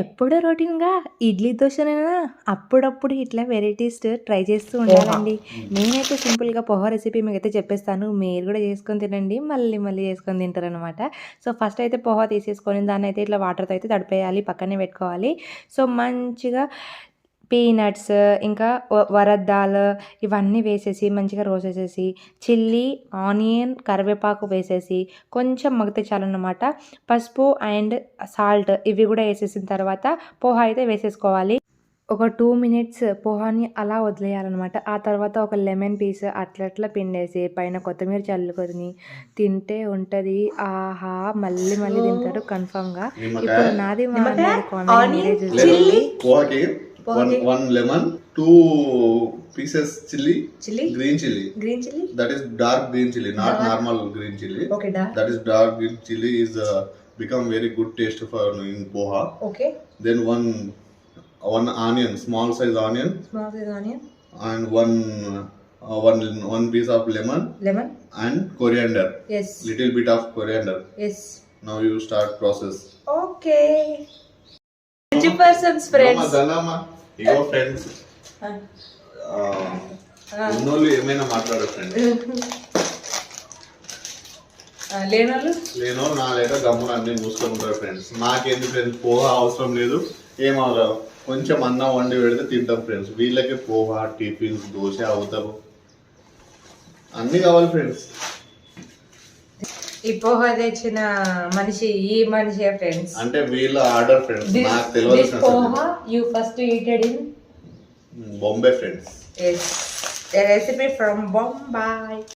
ఎప్పుడు రొటీన్‌గా ఇడ్లీ, దోశనేనా అప్పుడప్పుడు ఇట్లా వెరైటీస్ ట్రై చేస్తూ ఉండాలండి. నేనైతే సింపుల్‌గా పోహా రెసిపీ మీకైతే చెప్పేస్తాను. మీరు కూడా చేసుకొని తినండి. మళ్ళీ మళ్ళీ చేసుకొని తింటారనమాట. సో, ఫస్ట్ అయితే పోహా తీసేసుకొని దాన్నయితే ఇట్లా వాటర్‌తో అయితే తడిపేయాలి. పక్కనే పెట్టుకోవాలి. సో, మంచిగా పీనట్స్ ఇంకా వరద్ దాల్ ఇవన్నీ వేసేసి మంచిగా రోస్ట్ చేసేసి చిల్లీ, ఆనియన్, కరివేపాకు వేసేసి కొంచెం మగ్గితే చాలన్నమాట. పసుపు అండ్ సాల్ట్ ఇవి కూడా వేసేసిన తర్వాత పోహా అయితే వేసేసుకోవాలి. ఒక 2 మినిట్స్ పోహాని అలా వదిలేయాలనమాట. ఆ తర్వాత ఒక లెమన్ పీస్ అట్లట్లా పిండేసి పైన కొత్తిమీర చల్లుకొని తింటే ఉంటది. ఆహా! మళ్ళీ మళ్ళీ తింటారు కన్ఫర్మ్‌గా. ఇప్పుడు నాది మా అన్నయ్యది కామెంట్ మీరే చూసేయండి. పోహాకి one lemon, 2 pieces chili, green chili. That is dark green chili, not normal green chili. Okay, dark. That is dark green chili is become very good taste for in poha. Okay. Then one onion, small size onion, and one piece of lemon and coriander. Yes. Little bit of coriander. Yes. Now you start process. Okay. Which persons friends? Danama, your friends. ఉన్నోళ్ళు ఏమైనా మాట్లాడరు friends. లేనో నా లేక గమ్మున అన్ని మూసుకుంటారు friends. నాకేంది friends poha అవసరం లేదు, ఏం అవసరం, కొంచెం అన్నం వండి పెడితే తింటాం ఫ్రెండ్స్. వీళ్ళకి పోహా, టిఫిన్స్, దోశ అవుతారు, అన్ని కావాలి ఫ్రెండ్స్. ఈ పోహా తెచ్చిన మనిషి ఈ మనిషి ఫ్రెండ్స్ అంటే వీళ్ళ ఆర్డర్ ఫ్రెండ్స్. నాకు తెలియదు. This poha you first eaten in Bombay friends. Yes, a recipe from Bombay.